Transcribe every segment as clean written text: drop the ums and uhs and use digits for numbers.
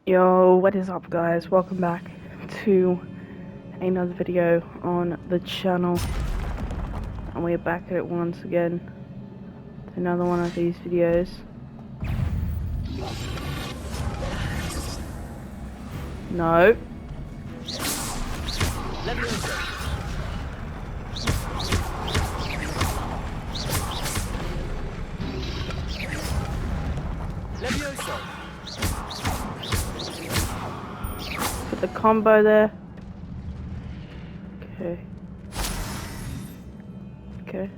Yo, what is up guys? Welcome back to another video on the channel. And we're back at it once again. It's another one of these videos. No. Put the combo there. Okay. Okay.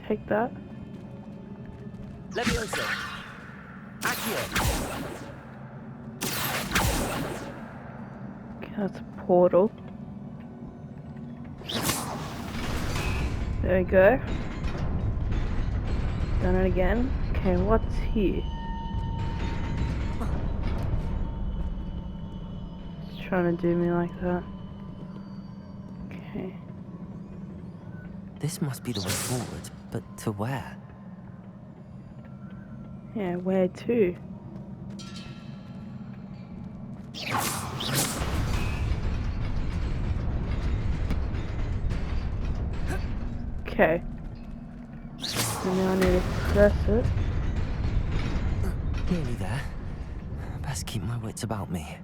Take that. Levioso. Accio. Okay, that's a portal. There we go. Done it again. Okay, what's here? It's trying to do me like that. Okay. This must be the way forward, but to where? Yeah, where to? Okay. So now I need to press it. Nearly there. Best keep my wits about me.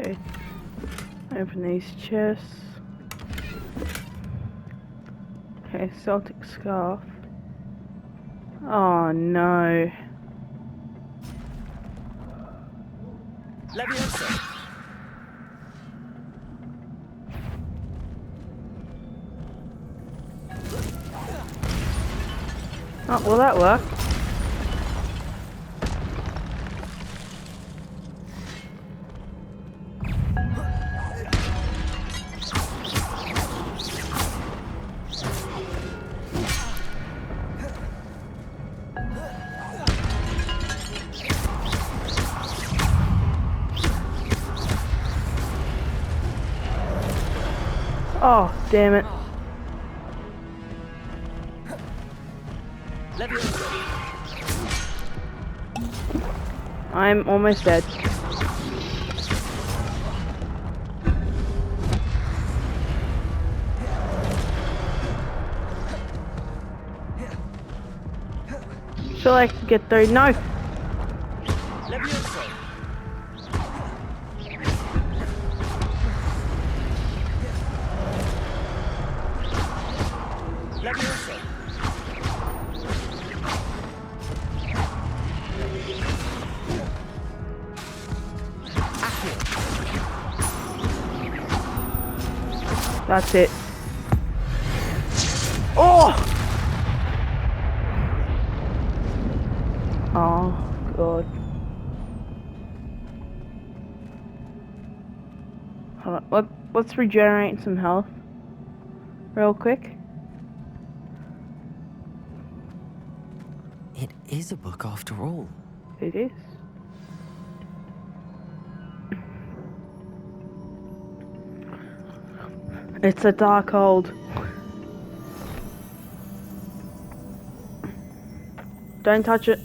Okay. Open these chests. Okay, Celtic scarf. Oh no. Levioso. Oh, will that work? Oh, damn it. Levioso. I'm almost dead. Sure I can get through. No! Levioso. Levioso. Accio. That's it. Oh! Oh, God. Hold on. Let's regenerate some health. Real quick. It is a book after all. It is. It's a dark hold. Don't touch it.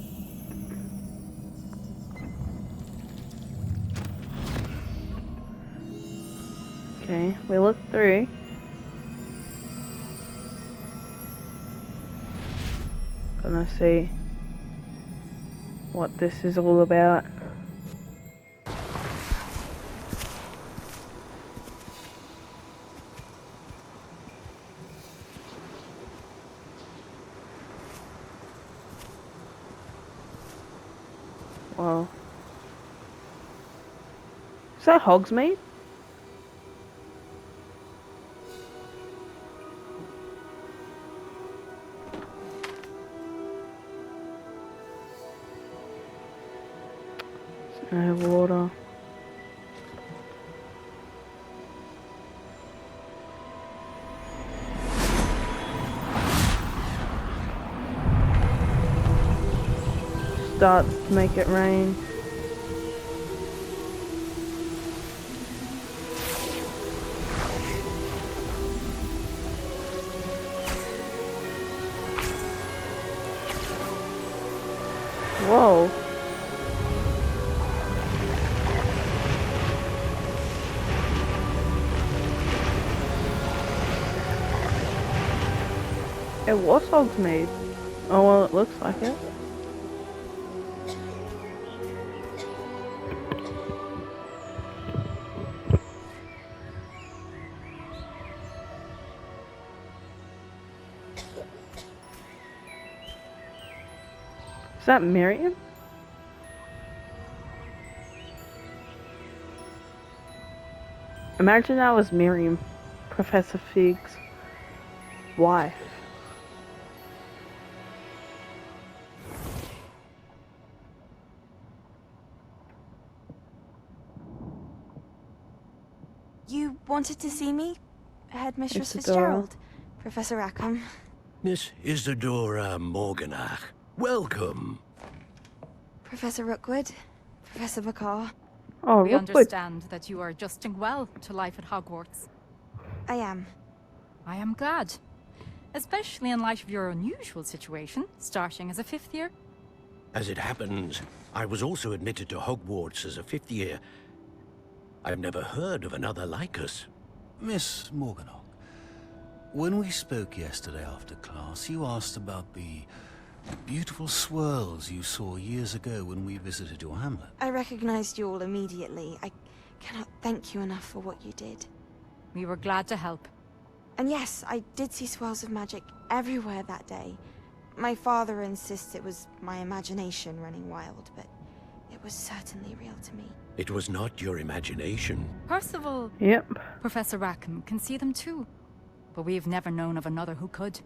Okay, we look through. Gonna see what this is all about. Well, is that Hogsmeade? No water. Starts to make it rain. Whoa. It was Hogsmeade. Oh well, it looks like it. Is that Miriam? Imagine that was Miriam, Professor Fig's wife. You wanted to see me? Headmistress Isadora. Fitzgerald. Professor Rackham. Miss Isadora Morganach, welcome. Professor Rookwood. Professor McCaw. Oh, We Rookwood. understand that you are adjusting well to life at Hogwarts. I am. I am glad. Especially in light of your unusual situation, starting as a 5th year. As it happens, I was also admitted to Hogwarts as a 5th year. I've never heard of another like us. Miss Morganach, when we spoke yesterday after class, you asked about the beautiful swirls you saw years ago when we visited your hamlet. I recognized you all immediately. I cannot thank you enough for what you did. We were glad to help. And yes, I did see swirls of magic everywhere that day. My father insists it was my imagination running wild, but it was certainly real to me. It was not your imagination. Percival, Yep. Professor Rackham, can see them too. But we have never known of another who could.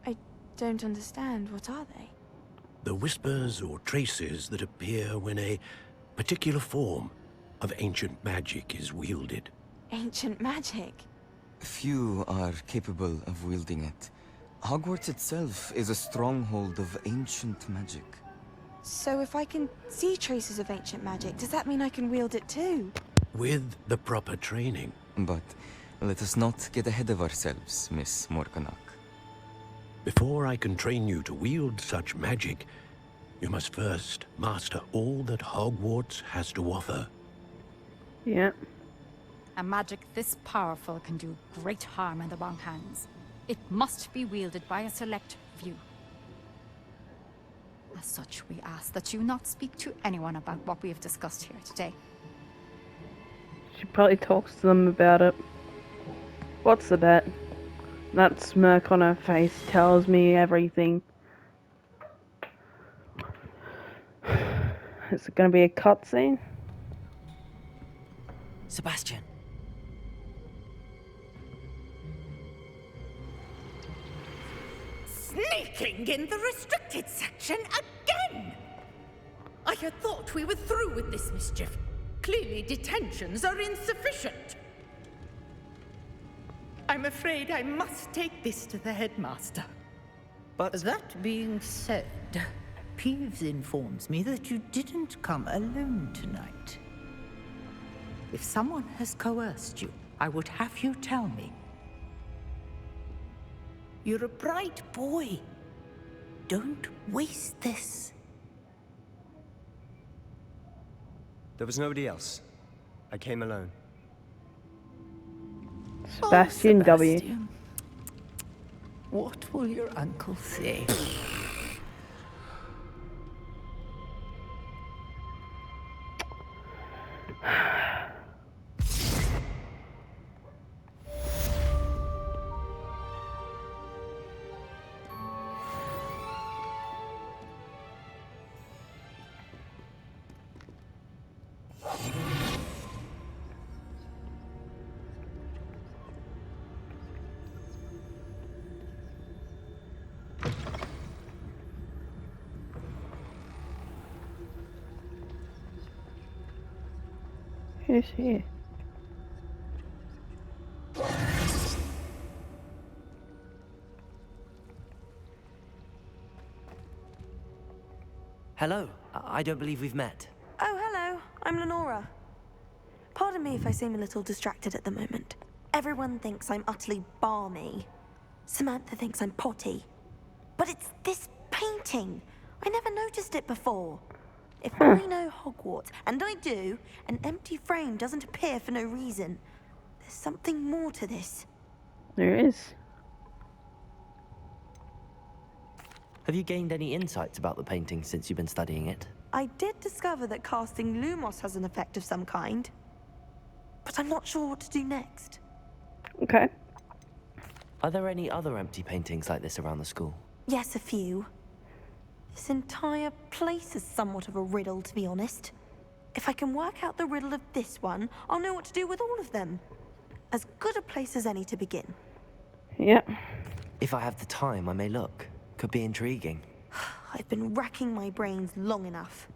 I don't understand. What are they? The whispers or traces that appear when a particular form of ancient magic is wielded. Ancient magic? Few are capable of wielding it. Hogwarts itself is a stronghold of ancient magic. So if I can see traces of ancient magic, does that mean I can wield it too? With the proper training. But let us not get ahead of ourselves, Miss Morganach. Before I can train you to wield such magic, you must first master all that Hogwarts has to offer. Yep. A magic this powerful can do great harm in the wrong hands. It must be wielded by a select few. As such, we ask that you not speak to anyone about what we have discussed here today. She probably talks to them about it. What's the bet? That smirk on her face tells me everything. Is it gonna be a cutscene? Sebastian. Sneaking in the restricted section again! I had thought we were through with this mischief. Clearly detentions are insufficient. I'm afraid I must take this to the headmaster. But that being said, Peeves informs me that you didn't come alone tonight. If someone has coerced you, I would have you tell me. You're a bright boy. Don't waste this. There was nobody else. I came alone. Sebastian W. Sebastian. What will your uncle say? Who's here? Hello. I don't believe we've met. Oh, hello. I'm Lenora. Pardon me if I seem a little distracted at the moment. Everyone thinks I'm utterly balmy. Samantha thinks I'm potty. But it's this painting. I never noticed it before. If I know Hogwarts, and I do, an empty frame doesn't appear for no reason. There's something more to this. There is. Have you gained any insights about the painting since you've been studying it? I did discover that casting Lumos has an effect of some kind, but I'm not sure what to do next. Okay. Are there any other empty paintings like this around the school? Yes, a few. This entire place is somewhat of a riddle, to be honest. If I can work out the riddle of this one, I'll know what to do with all of them. As good a place as any to begin. Yep. If I have the time, I may look. Could be intriguing. I've been racking my brains long enough.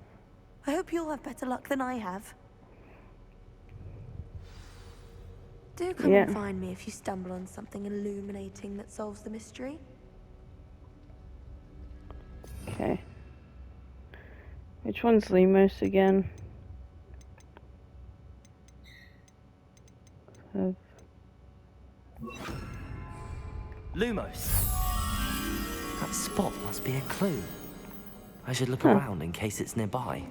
I hope you'll have better luck than I have. Do come and find me if you stumble on something illuminating that solves the mystery. Okay. Which one's Lumos again? Lumos! That spot must be a clue. I should look around in case it's nearby.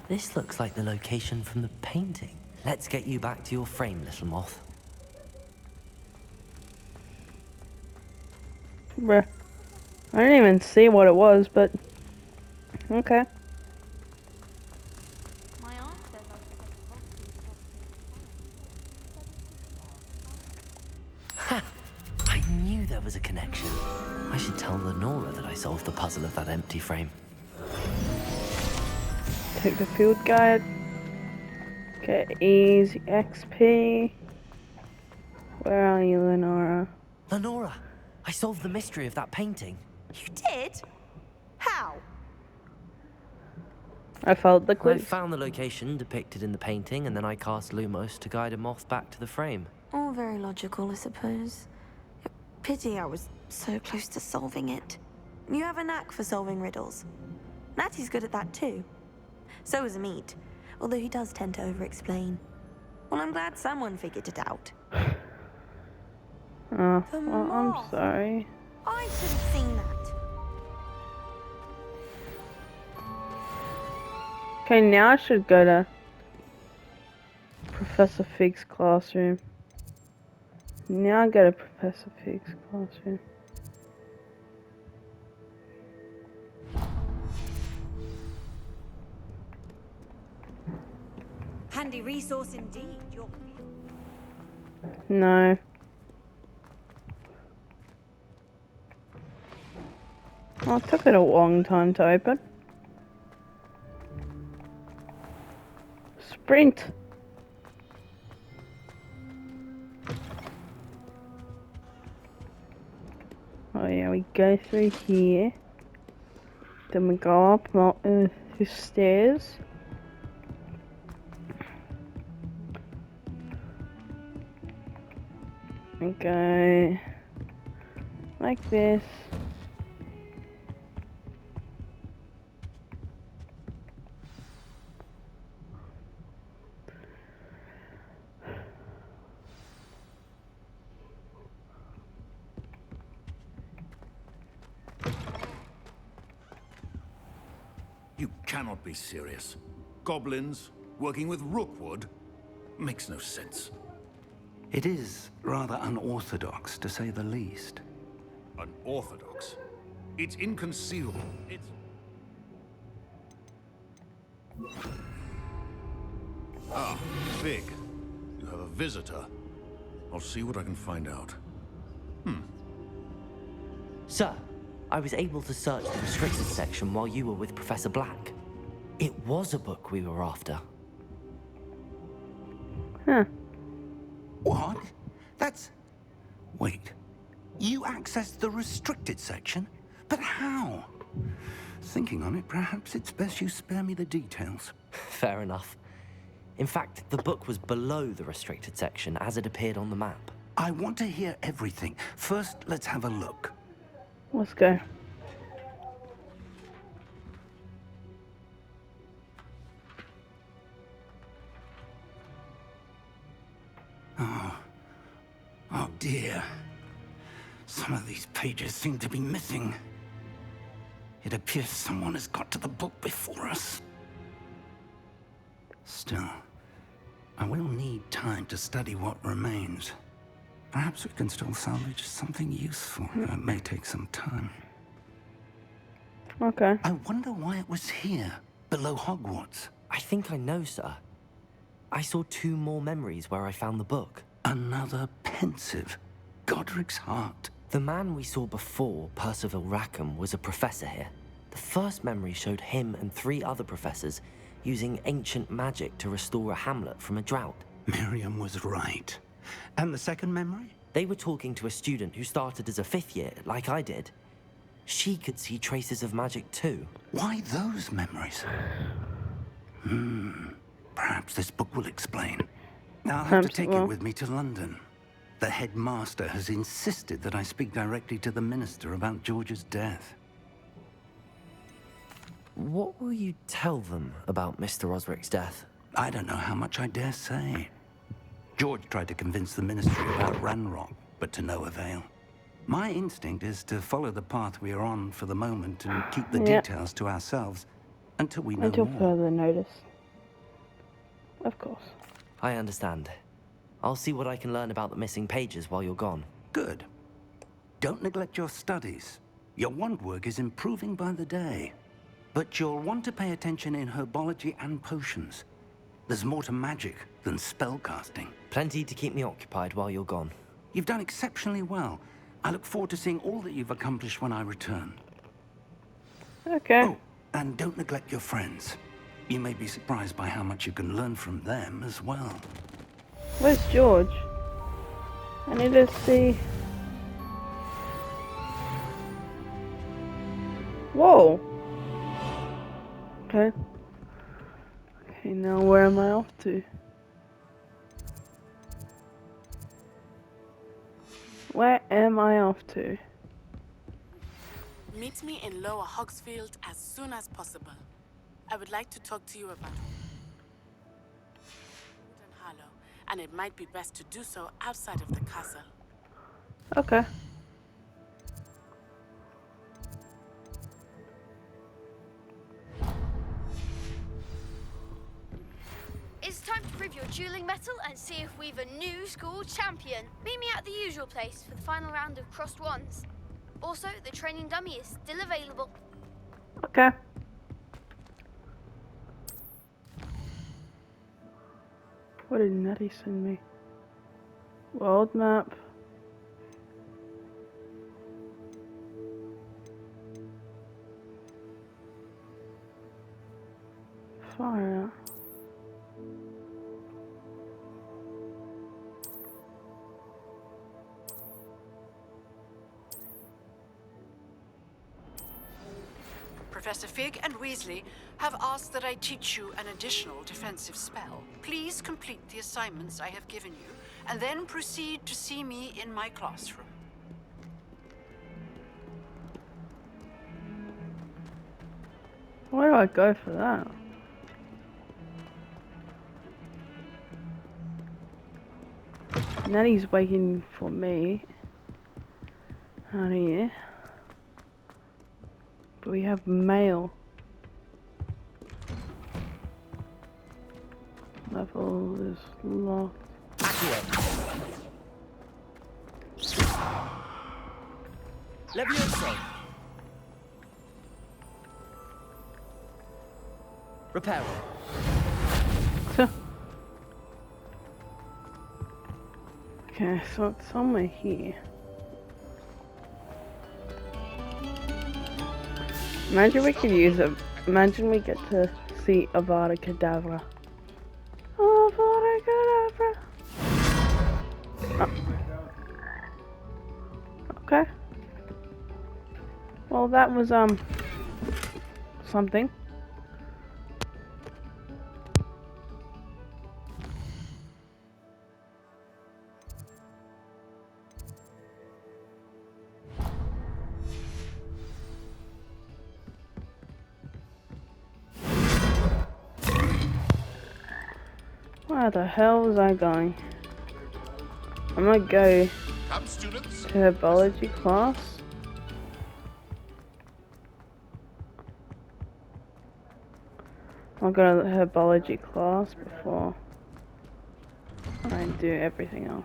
This looks like the location from the painting. Let's get you back to your frame, little moth. Bruh. I didn't even see what it was, but okay. Ha! I knew there was a connection. I should tell Lenora that I solved the puzzle of that empty frame. Take the field guide. Get easy XP. Where are you, Lenora? Lenora! I solved the mystery of that painting. You did? How? I followed the I clues. found the location depicted in the painting, and then I cast Lumos to guide a moth back to the frame. All very logical, I suppose. Pity I was so close to solving it. You have a knack for solving riddles. Natty's good at that too. So is Amit, although he does tend to over-explain. Well, I'm glad someone figured it out. Oh, well, I'm sorry. I should have seen that. Okay, now I should go to Professor Fig's classroom. Now I go to Professor Fig's classroom. Handy resource indeed. No. Oh, it took it a long time to open. Sprint! Oh yeah, we go through here. Then we go up the stairs. And go like this. You cannot be serious. Goblins working with Rookwood makes no sense. It is rather unorthodox, to say the least. Unorthodox? It's inconceivable. It's... Ah, Fig. You have a visitor. I'll see what I can find out. Sir, I was able to search the restricted section while you were with Professor Black. It was a book we were after. Huh. What? That's... Wait. You accessed the restricted section? But how? Thinking on it, perhaps it's best you spare me the details. Fair enough. In fact, the book was below the restricted section as it appeared on the map. I want to hear everything. First, let's have a look. Let's go. Oh dear. Some of these pages seem to be missing. It appears someone has got to the book before us. Still, I will need time to study what remains. Perhaps we can still salvage something useful. It may take some time. Okay. I wonder why it was here, below Hogwarts. I think I know, sir. I saw 2 more memories where I found the book. Another pensive. Godric's heart. The man we saw before, Percival Rackham, was a professor here. The first memory showed him and 3 other professors using ancient magic to restore a hamlet from a drought. Miriam was right. And the second memory? They were talking to a student who started as a 5th year, like I did. She could see traces of magic too. Why those memories? Perhaps this book will explain. I'll have to take it with me to London. The headmaster has insisted that I speak directly to the minister about George's death. What will you tell them about Mr. Osric's death? I don't know how much I dare say. George tried to convince the ministry about Ranrock, but to no avail. My instinct is to follow the path we are on for the moment and keep the details to ourselves until we know Until more. further notice. Of course. I understand. I'll see what I can learn about the missing pages while you're gone. Good. Don't neglect your studies. Your wand work is improving by the day. But you'll want to pay attention in herbology and potions. There's more to magic than spellcasting. Plenty to keep me occupied while you're gone. You've done exceptionally well. I look forward to seeing all that you've accomplished when I return. Okay. Oh, and don't neglect your friends. You may be surprised by how much you can learn from them as well. Where's George? I need to see. Whoa. Okay. Okay, now where am I off to? Where am I off to? Meet me in Lower Hogsfield as soon as possible. I would like to talk to you about Harlow, and it might be best to do so outside of the castle. Okay. It's time to prove your dueling mettle and see if we've a new school champion. Meet me at the usual place for the final round of crossed wands. Also, the training dummy is still available. Okay. What did Nettie send me? World map. Fire. Professor Fig and Weasley have asked that I teach you an additional defensive spell. Please complete the assignments I have given you, and then proceed to see me in my classroom. Where do I go for that? Nettie's waiting for me. Honey. But we have mail. Level is locked. Levioso. Repair. Okay, so it's somewhere here. Imagine we could use it. Imagine we get to see Avada Kedavra. Avada Kedavra. Oh. Okay. Well, that was something. Where the hell was I going? I'm gonna go to herbology class. I'll go to the herbology class before I do everything else.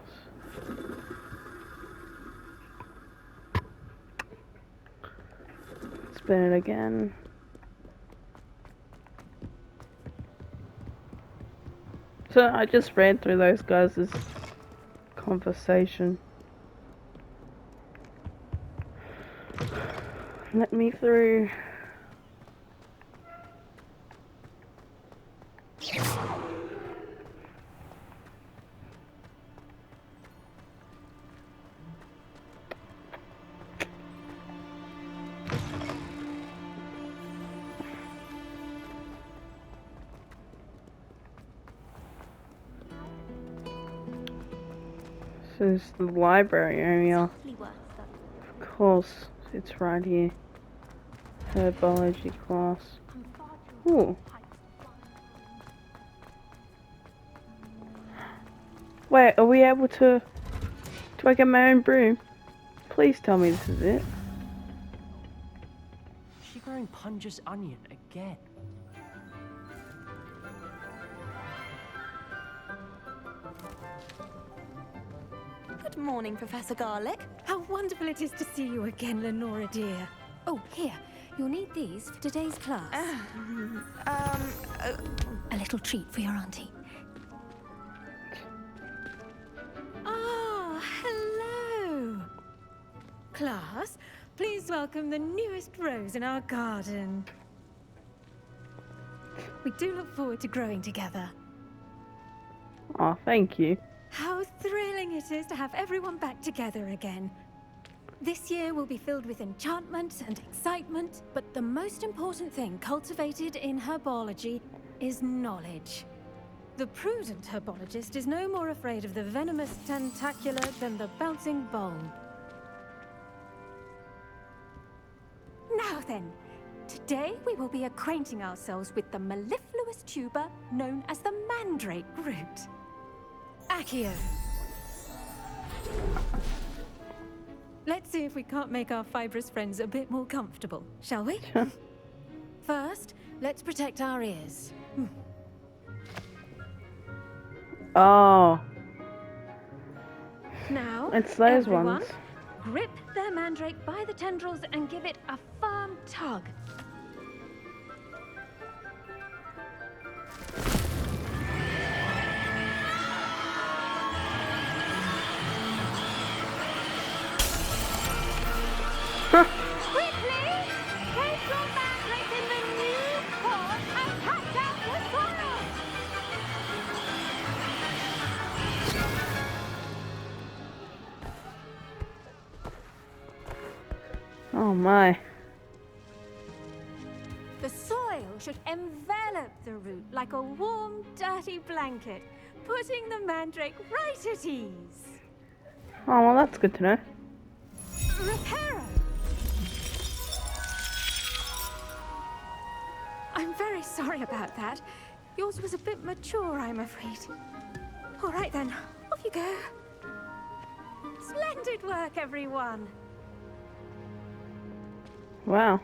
spin it again. So I just read through those guys' conversation. Let me through. This is the library area. Of course, it's right here. Herbology class. Ooh. Wait, are we able to... Do I get my own broom? Please tell me this is it. She growing Punja's onion again. Good morning, Professor Garlic. How wonderful it is to see you again, Lenora dear. Oh, here. You'll need these for today's class. A little treat for your auntie. Ah, hello. Class, please welcome the newest rose in our garden. We do look forward to growing together. Oh, thank you. How thrilling it is to have everyone back together again. This year will be filled with enchantment and excitement, but the most important thing cultivated in herbology is knowledge. The prudent herbologist is no more afraid of the venomous tentacular than the bouncing bulb. Now then, today we will be acquainting ourselves with the mellifluous tuber known as the mandrake root. Accio. Let's see if we can't make our fibrous friends a bit more comfortable, shall we? Sure. First, let's protect our ears. Oh. Now, It's those everyone, ones. grip their mandrake by the tendrils and give it a firm tug. Quickly! Place your mandrake in the new pot and cut out the soil! Oh my. The soil should envelop the root like a warm, dirty blanket, putting the mandrake right at ease. Oh, well, that's good to know. Reparo! I'm very sorry about that. Yours was a bit mature, I'm afraid. All right then, off you go. Splendid work, everyone. Wow.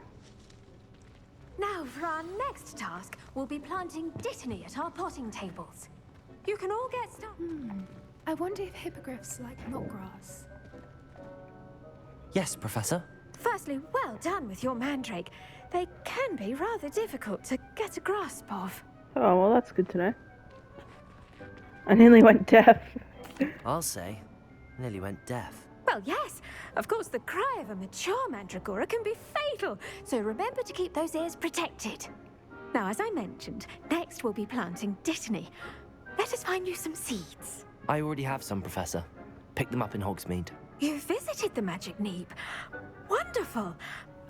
Now for our next task, we'll be planting dittany at our potting tables. You can all get started. I wonder if hippogriffs like knotgrass. Yes, Professor. Firstly, well done with your mandrake. They can be rather difficult to get a grasp of. Oh, well, that's good to know. I nearly went deaf. I'll say. Nearly went deaf. Well, yes. Of course, the cry of a mature mandragora can be fatal, so remember to keep those ears protected. Now, as I mentioned, next we'll be planting dittany. Let us find you some seeds. I already have some, Professor. Picked them up in Hogsmeade. You visited the Magic Neep. Wonderful.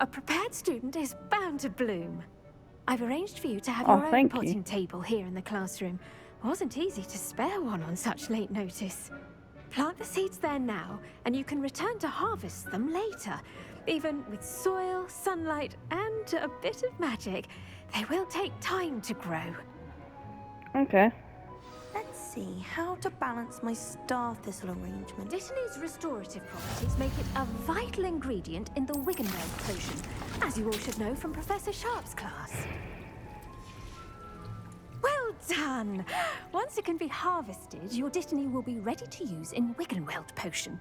A prepared student is bound to bloom. I've arranged for you to have your own potting table here in the classroom. Wasn't easy to spare one on such late notice. Plant the seeds there now, and you can return to harvest them later. Even with soil, sunlight, and a bit of magic, they will take time to grow. Okay. Let's see how to balance my star thistle arrangement. Dittany's restorative properties make it a vital ingredient in the Wiggenweld potion, as you all should know from Professor Sharp's class. Well done! Once it can be harvested, your dittany will be ready to use in Wiggenweld potion.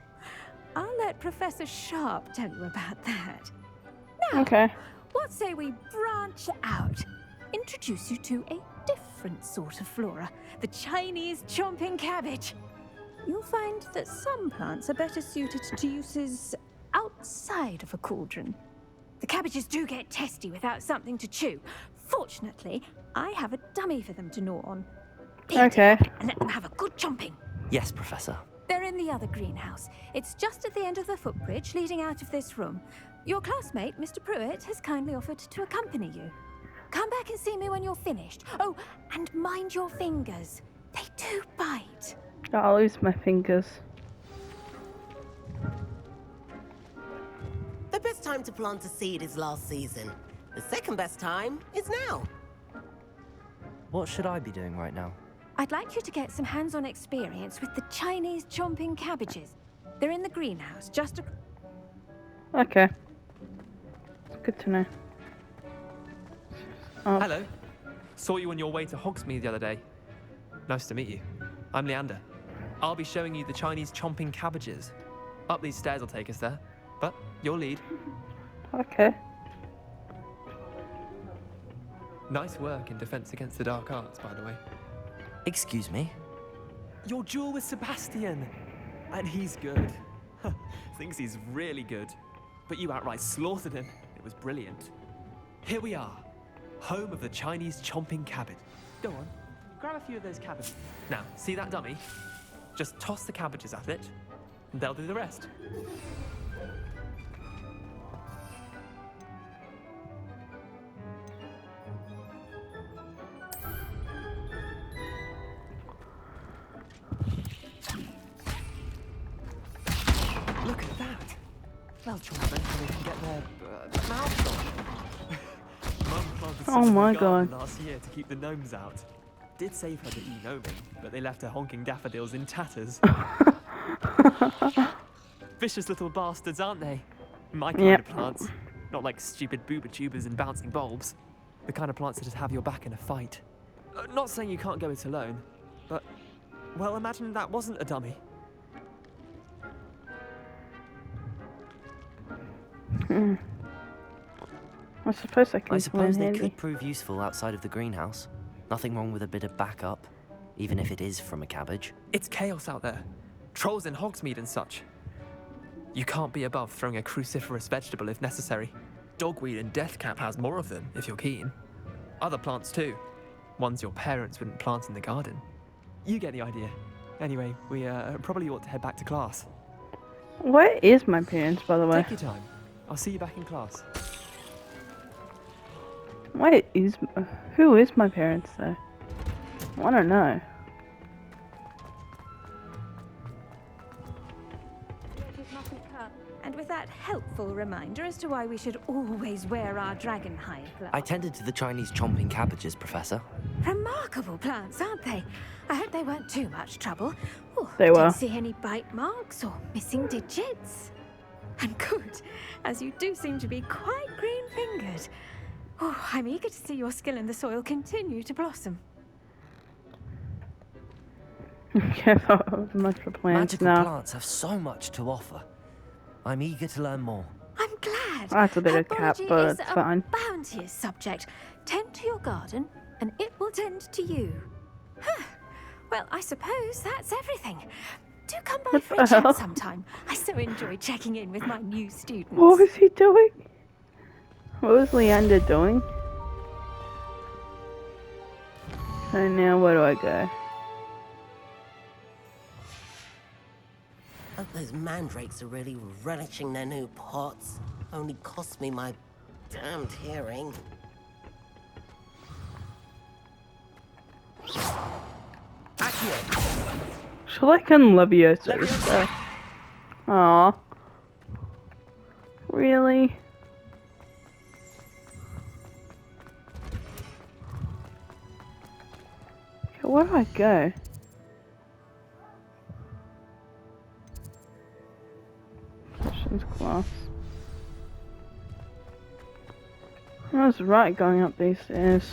I'll let Professor Sharp tell you about that. Now, okay. What say we branch out? Introduce you to a different sort of flora, the Chinese chomping cabbage. You'll find that some plants are better suited to uses outside of a cauldron. The cabbages do get testy without something to chew. Fortunately, I have a dummy for them to gnaw on. Okay. And let them have a good chomping. Yes, Professor. They're in the other greenhouse. It's just at the end of the footbridge leading out of this room. Your classmate, Mr. Pruitt, has kindly offered to accompany you. Come back and see me when you're finished. Oh, and mind your fingers. They do bite. I'll lose my fingers. The best time to plant a seed is last season. The second best time is now. What should I be doing right now? I'd like you to get some hands-on experience with the Chinese chomping cabbages. They're in the greenhouse, just Okay. Good to know. Hello. Saw you on your way to Hogsmeade the other day. Nice to meet you. I'm Leander. I'll be showing you the Chinese chomping cabbages. Up these stairs will take us there, but you'll lead. Okay. Nice work in Defense Against the Dark Arts, by the way. Excuse me? Your duel with Sebastian! And he's good. Thinks he's really good. But you outright slaughtered him. It was brilliant. Here we are. Home of the Chinese chomping cabbage. Go on. Grab a few of those cabbages. Now, see that dummy? Just toss the cabbages at it, and they'll do the rest. Look at that! They'll try and they can get their mouths on. Mum planted some Oh in my the garden God. last year to keep the gnomes out. Did save her to eat gnoming, but they left her honking daffodils in tatters. Vicious little bastards, aren't they? My kind of plants. Not like stupid booba tubers and bouncing bulbs. The kind of plants that just have your back in a fight. Not saying you can't go it alone, but, well, imagine that wasn't a dummy. I suppose I can. I suppose they handy. could prove useful outside of the greenhouse. Nothing wrong with a bit of backup, even if it is from a cabbage. It's chaos out there. Trolls in Hogsmeade and such. You can't be above throwing a cruciferous vegetable if necessary. Dogweed and deathcap has more of them, if you're keen. Other plants too. Ones your parents wouldn't plant in the garden. You get the idea. Anyway, we probably ought to head back to class. Where is my parents, by the way? Take your time. I'll see you back in class. Wait, who is my parents though? I don't know. And with that helpful reminder as to why we should always wear our dragon hide gloves. I tended to the Chinese chomping cabbages, Professor. Remarkable plants, aren't they? I hope they weren't too much trouble. Oh, They were. Didn't see any bite marks or missing digits. And good, as you do seem to be quite green-fingered. Oh, I'm eager to see your skill in the soil continue to blossom. Okay, I thought it was much for plants Magical now. plants have so much to offer. I'm eager to learn more. I'm glad. That's a bit of cat, Herbology but is it's a fine. bounteous subject. Tend to your garden, and it will tend to you. Huh. Well, I suppose that's everything. Do come by for a the hell? chat sometime. I so enjoy checking in with my new students. What was he doing? What was Leander doing? So now where do I go? Hope those mandrakes are really relishing their new pots. Only cost me my damned hearing. Shall I can Levioso stuff? Aww. Really? Okay, where do I go? Sessions class. I was right going up these stairs.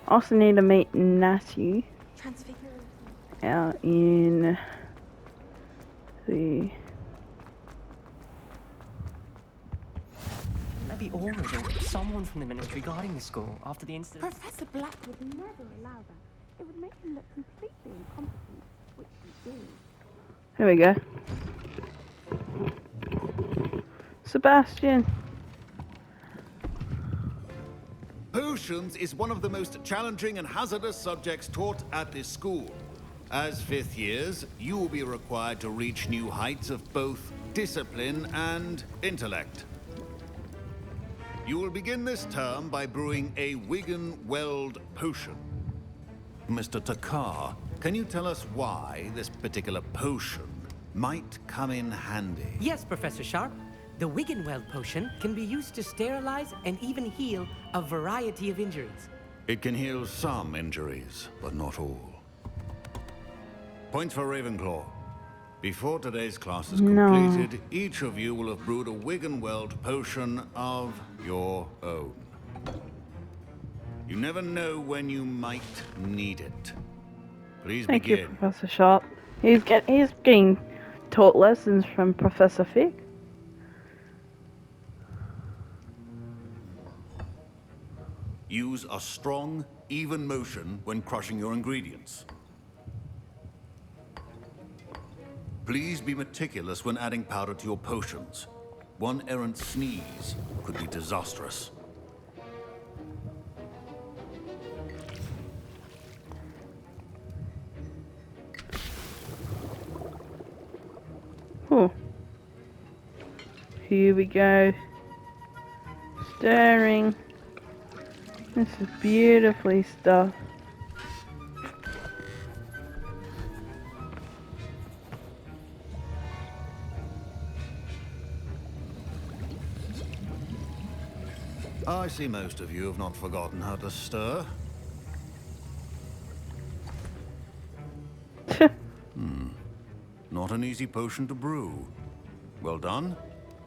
Also need to meet Natty out in the there be orders or someone from the military guarding the school after the incident? Professor Black would never allow that. It would make him look completely incompetent, which he did. Here we go. Sebastian. Potions is one of the most challenging and hazardous subjects taught at this school. As fifth years, you will be required to reach new heights of both discipline and intellect. You will begin this term by brewing a Wigan-Weld potion. Mr. Takar, can you tell us why this particular potion might come in handy? Yes, Professor Sharp. The Wigan-Weld potion can be used to sterilize and even heal a variety of injuries. It can heal some injuries, but not all. Points for Ravenclaw. Before today's class is completed, each of you will have brewed a Wigan-Weld potion of your own. You never know when you might need it. Please Thank begin. you, Professor Sharp. He's getting taught lessons from Professor Fig. Use a strong, even motion when crushing your ingredients. Please be meticulous when adding powder to your potions. One errant sneeze could be disastrous. Oh. Here we go. Stirring. This is beautifully stuffed. I see most of you have not forgotten how to stir. Not an easy potion to brew. Well done.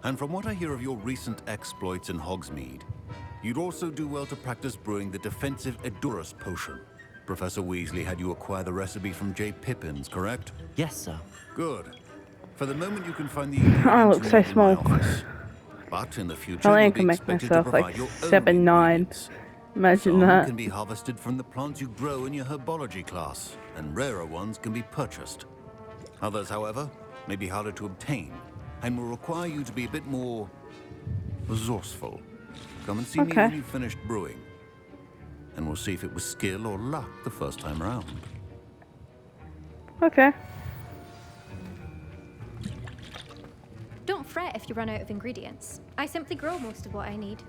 And from what I hear of your recent exploits in Hogsmeade, you'd also do well to practice brewing the defensive Edurus potion. Professor Weasley had you acquire the recipe from J. Pippins, correct? Yes, sir. Good. For the moment, you can find the I look so small. But in the future, I you'll can be make expected myself to provide like your 7'9". Imagine Some that. can be harvested from the plants you grow in your herbology class, and rarer ones can be purchased. Others, however, may be harder to obtain, and will require you to be a bit more resourceful. Come and see me when you've finished brewing, and we'll see if it was skill or luck the first time around. Okay. Don't fret if you run out of ingredients. I simply grow most of what I need.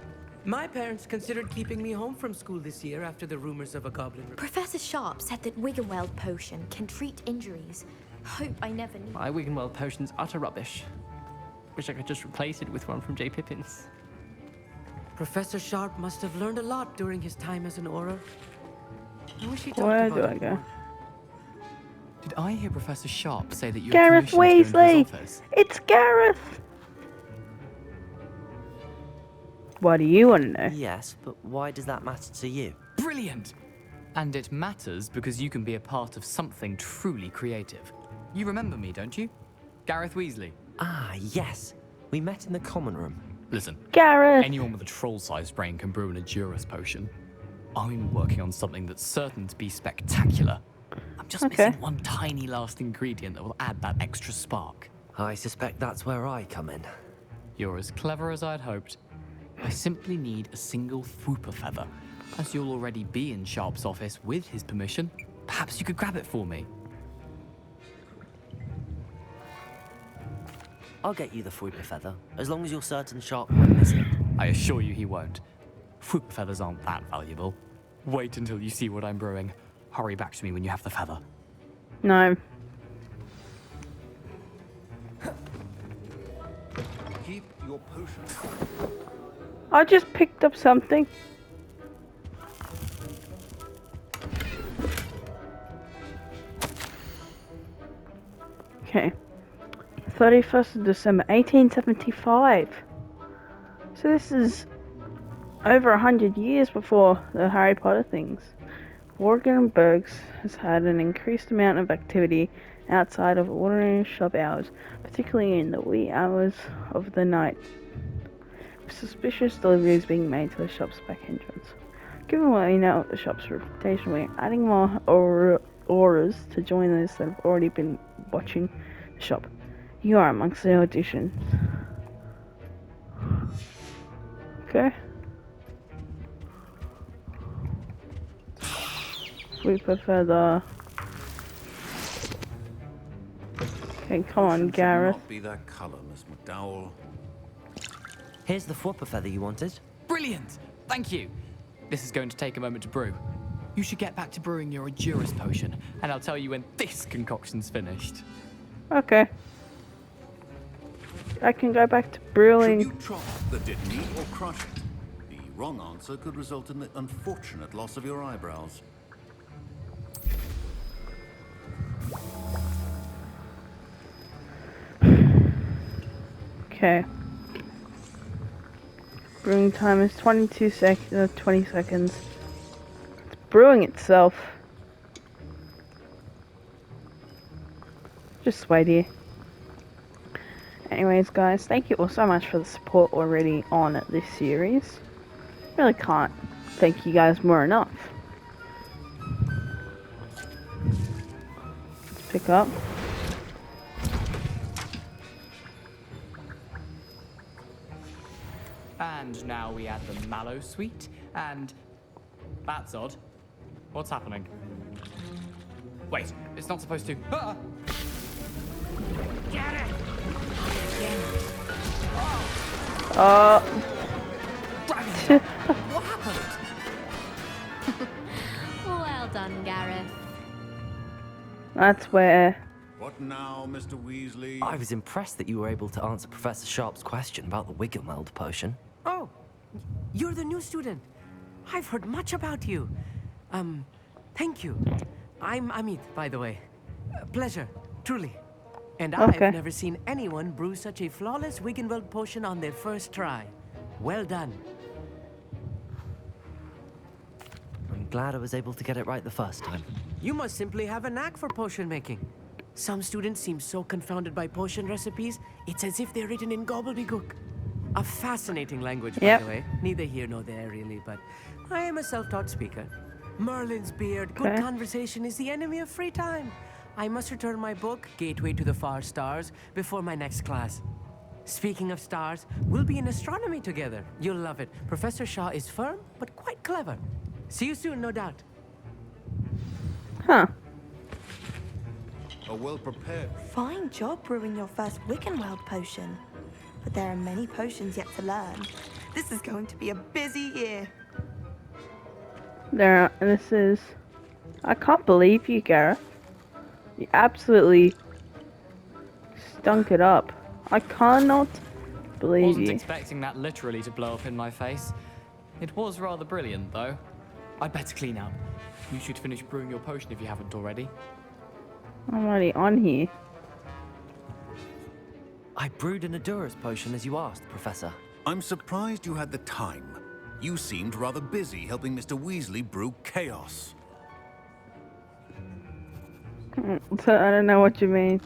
My parents considered keeping me home from school this year after the rumors of a goblin. Professor Sharp said that Wigan-Weld potion can treat injuries. Hope I never knew. My Wigan-Weld potion's utter rubbish. Wish I could just replace it with one from J. Pippins. Professor Sharp must have learned a lot during his time as an Auror. I wish he talked Where about do I it go? more. Did I hear Professor Sharp say that you Gareth had permission to go into his Weasley! office? It's Gareth! What do you want to know? Yes, but why does that matter to you? Brilliant! And it matters because you can be a part of something truly creative. You remember me, don't you? Gareth Weasley. Ah, yes. We met in the common room. Listen, Gareth! anyone with a troll-sized brain can brew an Edurus potion. I'm working on something that's certain to be spectacular. I'm just missing one tiny last ingredient that will add that extra spark. I suspect that's where I come in. You're as clever as I'd hoped. I simply need a single Fwooper feather. As you'll already be in Sharp's office with his permission, perhaps you could grab it for me. I'll get you the Fwooper feather, as long as you're certain Sharp won't miss it. I assure you he won't. Fwooper feathers aren't that valuable. Wait until you see what I'm brewing. Hurry back to me when you have the feather. No. Keep your potion. I just picked up something. Okay. 31st of December, 1875. So this is over 100 years before the Harry Potter things. Wardenburgs has had an increased amount of activity outside of ordinary shop hours, particularly in the wee hours of the night. suspicious deliveries being made to the shop's back entrance. Given what we know of the shop's reputation, we're adding more auras to join those that have already been watching the shop. You are amongst the auditions. Okay. We prefer the... Okay, come on, Gareth. Not be that color, Miss McDowell. Here's the Fwopper feather you wanted. Brilliant! Thank you. This is going to take a moment to brew. You should get back to brewing your Adurus potion, and I'll tell you when this concoction's finished. Okay. I can go back to brewing. Should you chop the didn't or crush it? The wrong answer could result in the unfortunate loss of your eyebrows. Okay. Brewing time is 20 seconds. It's brewing itself. Just wait here. Anyways, guys, thank you all so much for the support already on this series. Really can't thank you guys more enough. Let's pick up. And now we add the mallow sweet, and... That's odd. What's happening? Wait, it's not supposed to... Ah! Get it! What happened? Well done, Gareth. That's where... What now, Mr. Weasley? I was impressed that you were able to answer Professor Sharp's question about the Wiggenweld potion. Oh, you're the new student. I've heard much about you. Thank you. I'm Amit, by the way. Pleasure, truly. And Okay. I've never seen anyone brew such a flawless Wiggenweld potion on their first try. Well done. I'm glad I was able to get it right the first time. You must simply have a knack for potion making. Some students seem so confounded by potion recipes, it's as if they're written in gobbledygook. A fascinating language, by the way. Neither here nor there, really, but I am a self-taught speaker. Merlin's beard, good conversation is the enemy of free time. I must return my book, Gateway to the Far Stars, before my next class. Speaking of stars, we'll be in astronomy together. You'll love it. Professor Shaw is firm, but quite clever. See you soon, no doubt. Huh. A well-prepared... Fine job brewing your first Wiggenweld potion. But there are many potions yet to learn. This is going to be a busy year. This is... I can't believe you, Gareth. You absolutely stunk it up. I cannot believe Wasn't you. expecting that literally to blow up in my face. It was rather brilliant, though. I'd better clean up. You should finish brewing your potion if you haven't already. I'm already on here. I brewed an Adurus potion as you asked, Professor. I'm surprised you had the time. You seemed rather busy helping Mr. Weasley brew chaos. So I don't know what you mean.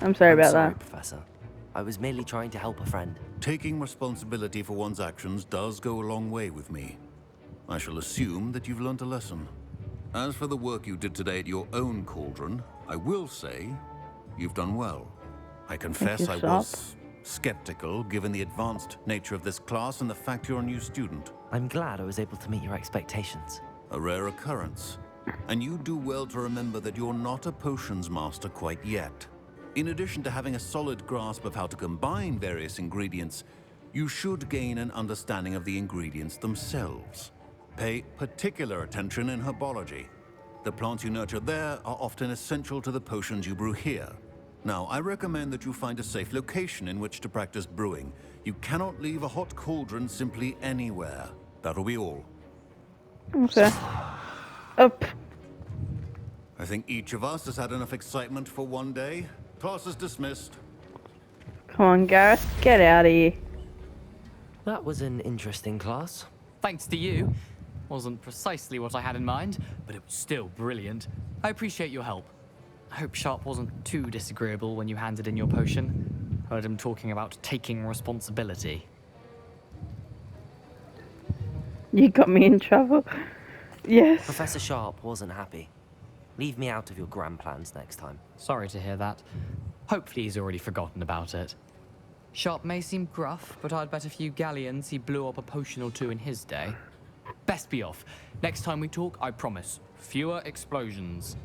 I'm sorry about that. Professor. I was merely trying to help a friend. Taking responsibility for one's actions does go a long way with me. I shall assume that you've learnt a lesson. As for the work you did today at your own cauldron, I will say you've done well. I confess I was skeptical given the advanced nature of this class and the fact you're a new student. I'm glad I was able to meet your expectations. A rare occurrence. And you do well to remember that you're not a potions master quite yet. In addition to having a solid grasp of how to combine various ingredients, you should gain an understanding of the ingredients themselves. Pay particular attention in herbology. The plants you nurture there are often essential to the potions you brew here. Now, I recommend that you find a safe location in which to practice brewing. You cannot leave a hot cauldron simply anywhere. That'll be all. Okay. Up. I think each of us has had enough excitement for one day. Class is dismissed. Come on, Gareth. Get out of here. That was an interesting class. Thanks to you. Wasn't precisely what I had in mind, but it was still brilliant. I appreciate your help. I hope Sharp wasn't too disagreeable when you handed in your potion. Heard him talking about taking responsibility. You got me in trouble. Yes. Professor Sharp wasn't happy. Leave me out of your grand plans next time. Sorry to hear that. Hopefully he's already forgotten about it. Sharp may seem gruff, but I'd bet a few galleons he blew up a potion or two in his day. Best be off. Next time we talk, I promise, fewer explosions.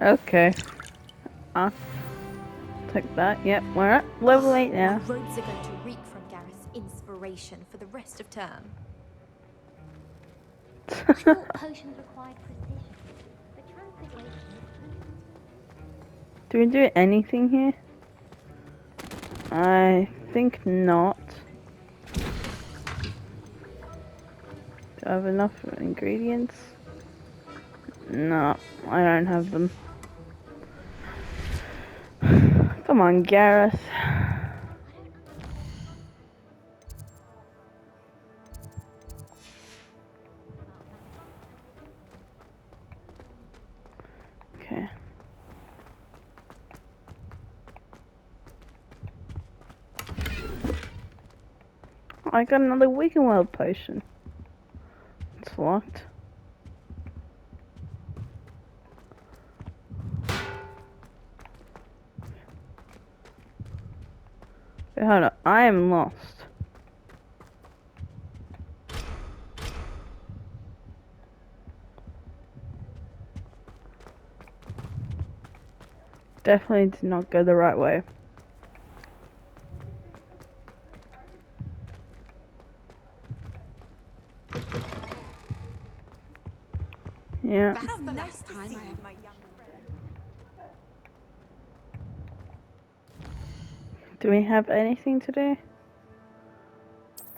Okay. Take that. Yep, we're at level 8 now. My robes are going to reek from Gareth's inspiration for the rest of term. Short potions required precision. The transfiguration. Do we do anything here? I think not. Do I have enough ingredients? No, I don't have them. Come on, Gareth. Okay. I got another Wiggenweld potion. It's locked. Wait, hold on, I am lost. Definitely did not go the right way. Yeah. That's the last time I have my young friend. Do we have anything to do?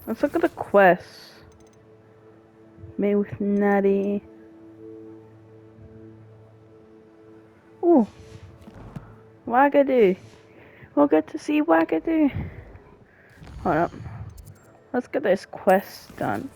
Let's look at the quests. Me with Natty. Ooh. Wagadoo. We'll get to see Wagadoo. Hold up. Let's get this quest done.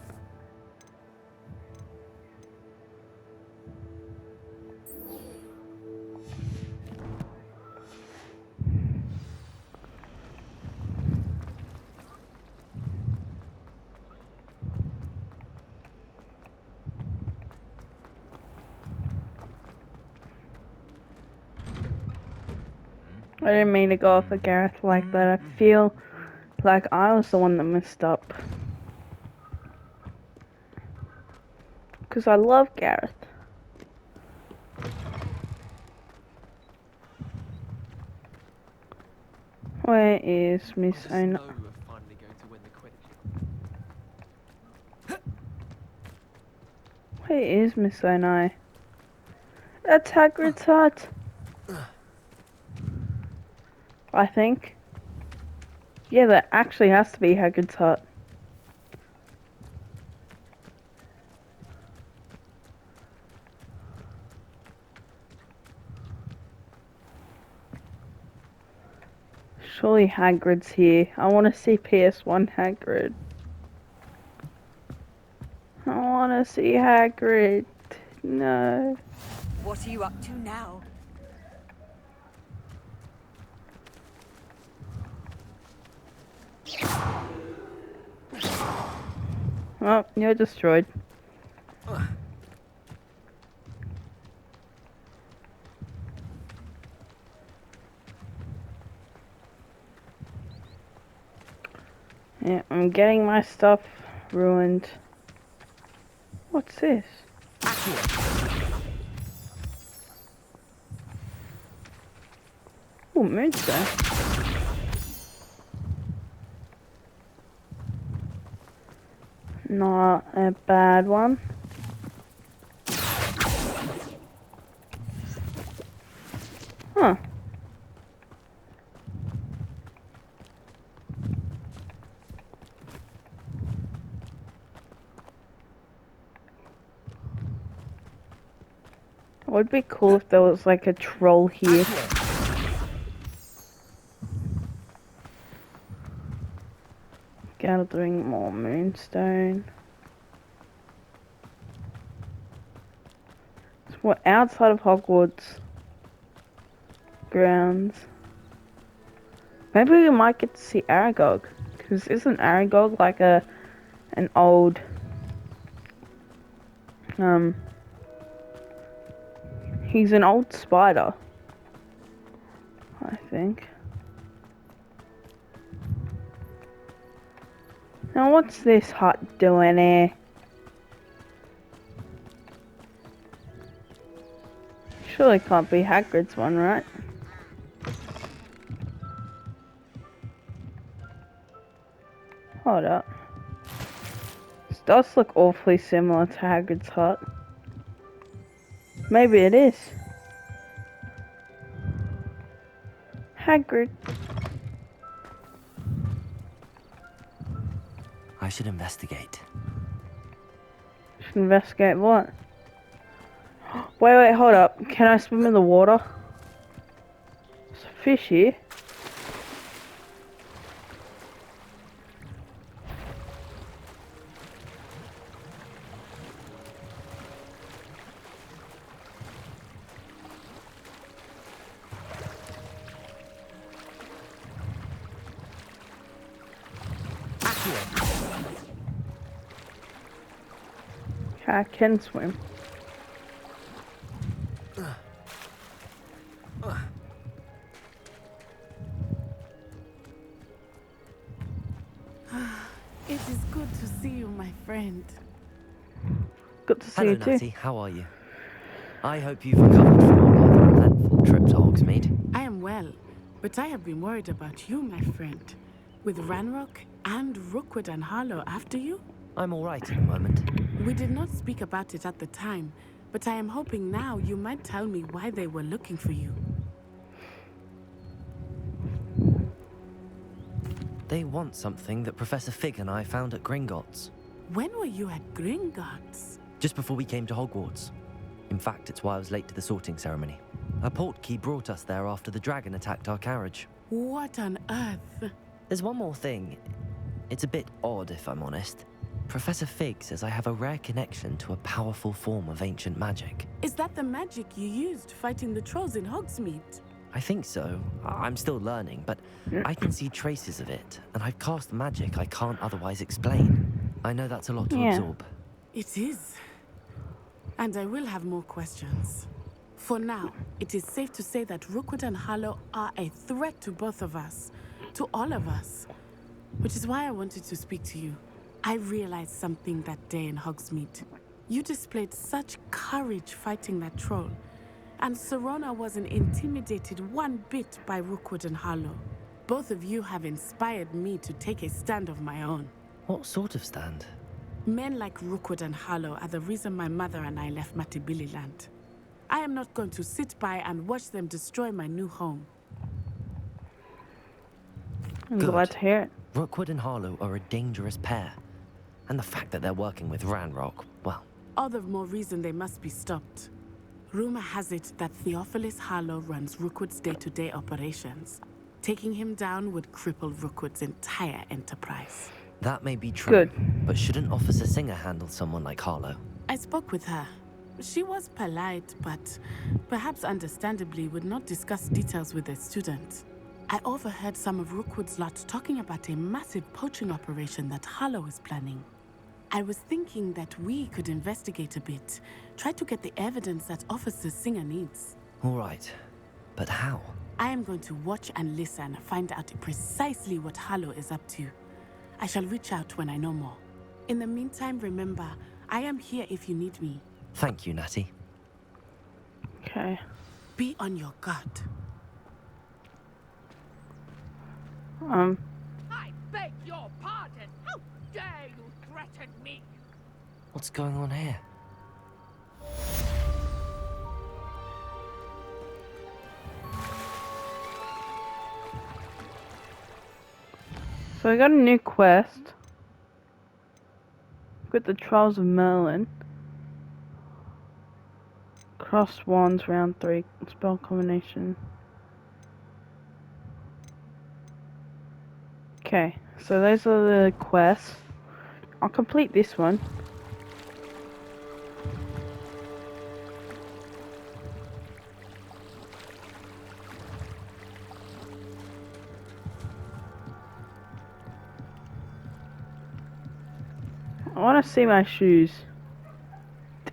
I didn't mean to go off at Gareth like that. I feel like I was the one that messed up. Because I love Gareth. Where is Miss Ona? Where is Miss Ona? That's Hagrid's hut. I think. Yeah, that actually has to be Hagrid's hut. Surely Hagrid's here. I want to see PS1 Hagrid. I want to see Hagrid. No. What are you up to now? Oh, you're destroyed. Yeah, I'm getting my stuff ruined. What's this? Oh, moonstone. Not a bad one. Huh. It would be cool if there was like a troll here. Gathering more moonstone. So we're outside of Hogwarts grounds. Maybe we might get to see Aragog, because isn't Aragog like an old He's an old spider, I think. Now what's this hut doing here? Surely can't be Hagrid's one, right? Hold up. This does look awfully similar to Hagrid's hut. Maybe it is. Hagrid. I should investigate. Should investigate what? Wait, hold up. Can I swim in the water? There's a fish here. I can swim. It is good to see you, my friend. Good to see Hello, you too. Natty. How are you? I hope you've recovered from a rather eventful trip to Hogsmeade. I am well, but I have been worried about you, my friend. With Ranrock and Rookwood and Harlow after you? I'm all right at the moment. We did not speak about it at the time, but I am hoping now you might tell me why they were looking for you. They want something that Professor Fig and I found at Gringotts. When were you at Gringotts? Just before we came to Hogwarts. In fact, it's why I was late to the sorting ceremony. A portkey brought us there after the dragon attacked our carriage. What on earth? There's one more thing. It's a bit odd, if I'm honest. Professor Fig says I have a rare connection to a powerful form of ancient magic. Is that the magic you used fighting the trolls in Hogsmeade? I think so. I'm still learning, but I can see traces of it, and I've cast magic I can't otherwise explain. I know that's a lot to absorb. It is. And I will have more questions. For now, it is safe to say that Rookwood and Harlow are a threat to both of us. To all of us. Which is why I wanted to speak to you. I realized something that day in Hogsmeade. You displayed such courage fighting that troll. And Serona wasn't intimidated one bit by Rookwood and Harlow. Both of you have inspired me to take a stand of my own. What sort of stand? Men like Rookwood and Harlow are the reason my mother and I left Matabeleland. I am not going to sit by and watch them destroy my new home. I'm glad to hear it. Rookwood and Harlow are a dangerous pair. And the fact that they're working with Ranrock, well... All the more reason they must be stopped. Rumor has it that Theophilus Harlow runs Rookwood's day-to-day operations. Taking him down would cripple Rookwood's entire enterprise. That may be true, but shouldn't Officer Singer handle someone like Harlow? I spoke with her. She was polite, but perhaps understandably would not discuss details with a student. I overheard some of Rookwood's lot talking about a massive poaching operation that Harlow is planning. I was thinking that we could investigate a bit, try to get the evidence that Officer Singer needs. All right, but how? I am going to watch and listen, find out precisely what Harlow is up to. I shall reach out when I know more. In the meantime, remember, I am here if you need me. Thank you, Natty. Okay. Be on your guard. I beg your pardon. How dare you threaten me? What's going on here? So I got a new quest. Got the Trials of Merlin. Cross wands round 3 spell combination. Okay, so those are the quests. I'll complete this one. I want to see my shoes.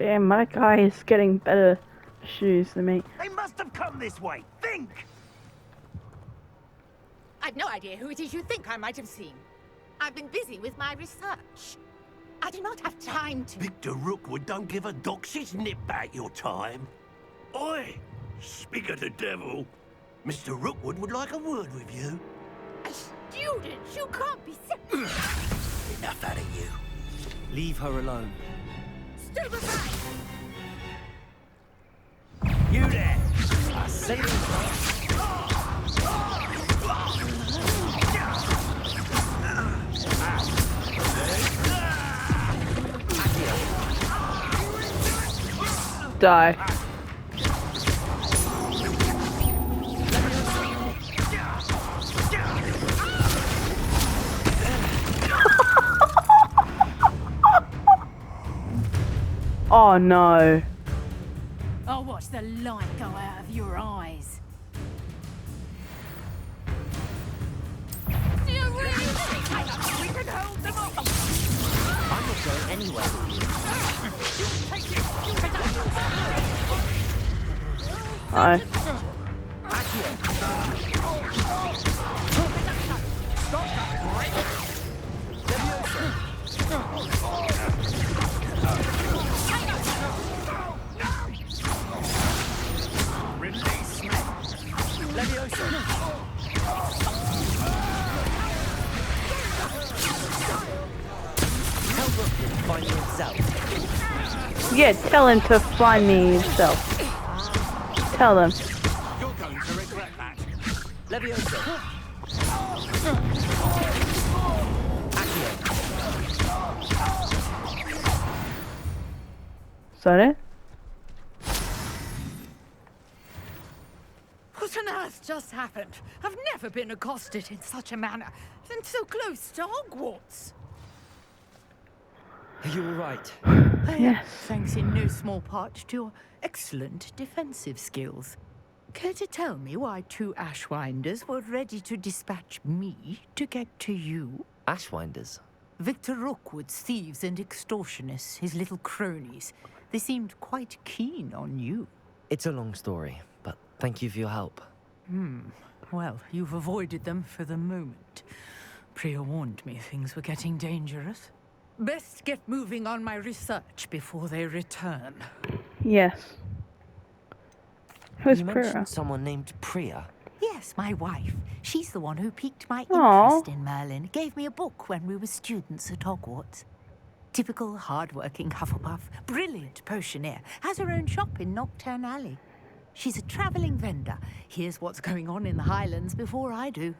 Damn, my guy is getting better shoes than me. They must have come this way. Think! I've no idea who it is you think I might have seen. I've been busy with my research. I do not have time to... Victor Rookwood don't give a doxy's nip back your time. Oi! Speak of the devil. Mr. Rookwood would like a word with you. A student? You can't be serious. Enough out of you. Leave her alone. Stupefy! You there! I say Die. Oh no. I'll watch the light go out of your eyes. Do you really think we can hold them off? I'm not going anywhere. Hi. Release me! Tell Rookwood to find you himself. Yeah, tell him to find me himself. Tell them. You're going to regret that. Levioso. Is that it? What on earth just happened? I've never been accosted in such a manner, and so close to Hogwarts. Are you all right? Yes. Thanks in no small part to your excellent defensive skills. Care to tell me why two Ashwinders were ready to dispatch me to get to you? Ashwinders? Victor Rookwood's thieves and extortionists, his little cronies. They seemed quite keen on you. It's a long story, but thank you for your help. Well, you've avoided them for the moment. Priya warned me things were getting dangerous. Best get moving on my research before they return. Yes. Who's you Priya? mentioned someone named Priya. Yes, my wife. She's the one who piqued my Aww. interest in Merlin. Gave me a book when we were students at Hogwarts. Typical hard-working Hufflepuff, brilliant potioneer, has her own shop in Nocturne Alley. She's a traveling vendor. Here's what's going on in the Highlands before I do.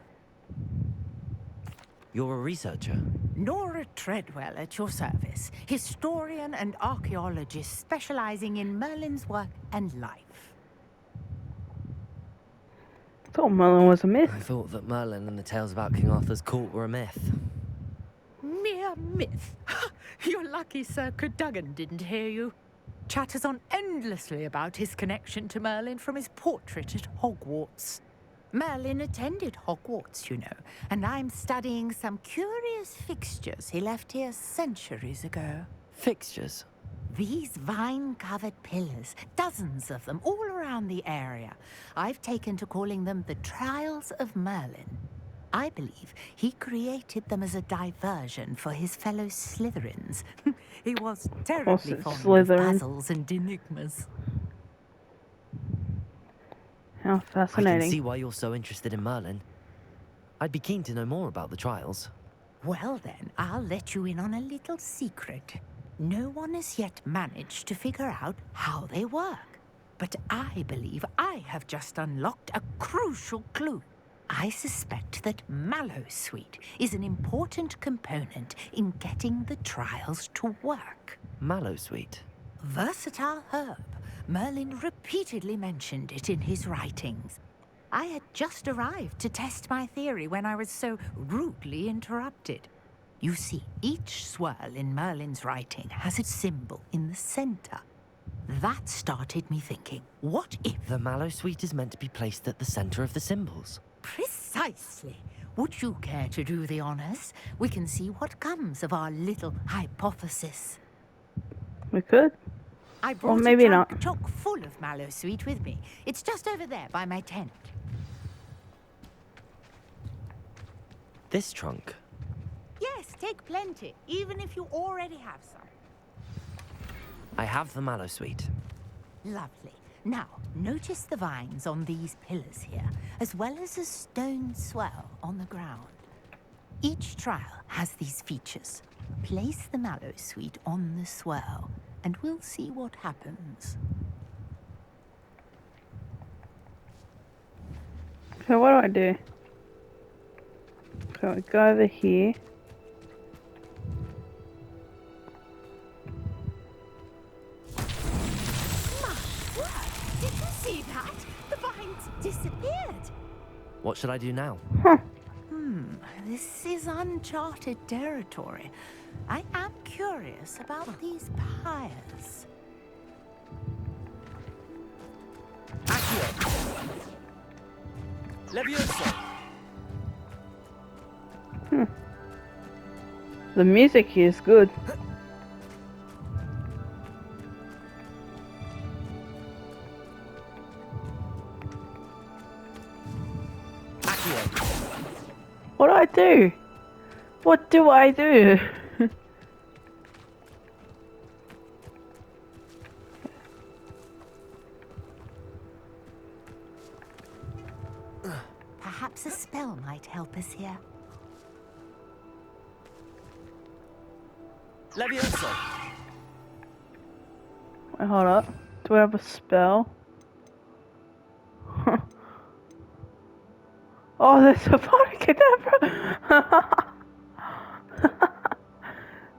You're a researcher? Nora Treadwell at your service, historian and archaeologist specializing in Merlin's work and life. I thought Merlin was a myth. I thought that Merlin and the tales about King Arthur's court were a myth. Mere myth. You're lucky Sir Cadogan didn't hear you. Chatters on endlessly about his connection to Merlin from his portrait at Hogwarts. Merlin attended Hogwarts, you know, and I'm studying some curious fixtures he left here centuries ago. Fixtures? These vine-covered pillars, dozens of them all around the area. I've taken to calling them the Trials of Merlin. I believe he created them as a diversion for his fellow Slytherins. He was terribly fond of puzzles and enigmas. How fascinating. I can see why you're so interested in Merlin. I'd be keen to know more about the trials. Well then, I'll let you in on a little secret. No one has yet managed to figure out how they work. But I believe I have just unlocked a crucial clue. I suspect that Mallowsweet is an important component in getting the trials to work. Mallowsweet? Versatile herb. Merlin repeatedly mentioned it in his writings. I had just arrived to test my theory when I was so rudely interrupted. You see, each swirl in Merlin's writing has a symbol in the center. That started me thinking, what if... The Mallowsweet is meant to be placed at the center of the symbols. Precisely. Would you care to do the honors? We can see what comes of our little hypothesis. We could. I brought maybe a trunk not. chock full of mallow sweet with me. It's just over there by my tent. This trunk? Yes, take plenty, even if you already have some. I have the mallow sweet. Lovely. Now, notice the vines on these pillars here, as well as a stone swell on the ground. Each trial has these features. Place the mallow sweet on the swell, and we'll see what happens. So what do? So we go over here. Did you see that? The vines disappeared. What should I do now? This is uncharted territory. I am curious about these pyres. Accio! Levioso! The music here is good. What do I do? What do I do? Perhaps a spell might help us here. Levioso! Wait, hold up. Do I have a spell? Oh, there's a Cadabra!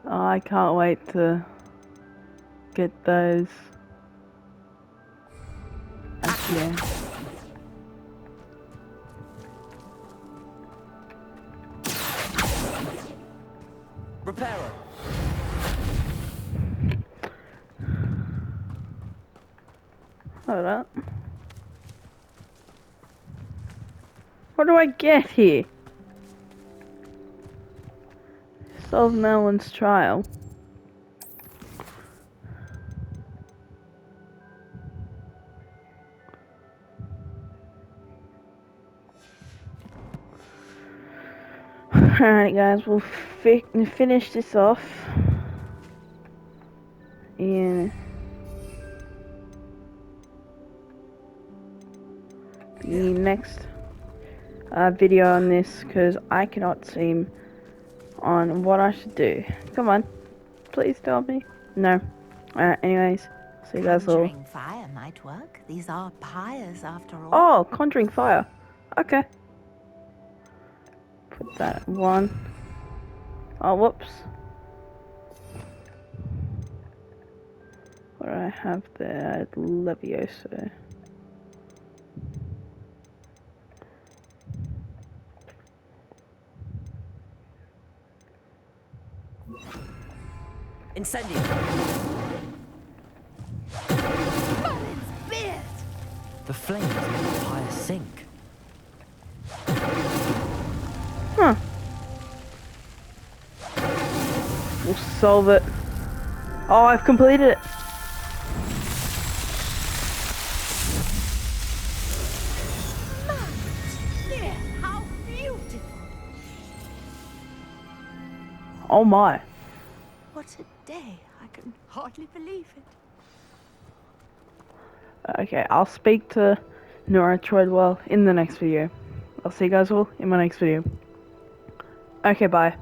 Oh, I can't wait to get those. Yeah. Reparo! Hold up. What do I get here? Solve Melon's trial. Alright guys, we'll finish this off in the next video on this, because I cannot seem on what I should do. Come on, please tell me. No. Anyways, see you guys all. Conjuring fire might work. These are pyres after all. Oh, conjuring fire. Okay. Put that at 1. Oh, whoops. What do I have there? Levioso. Incendio! The flames make the fire sink. Huh. We'll solve it. Oh, I've completed it. How beautiful! Oh my. What a day. I can hardly believe it. Okay, I'll speak to Nora Troidwell in the next video. I'll see you guys all in my next video. Okay, bye.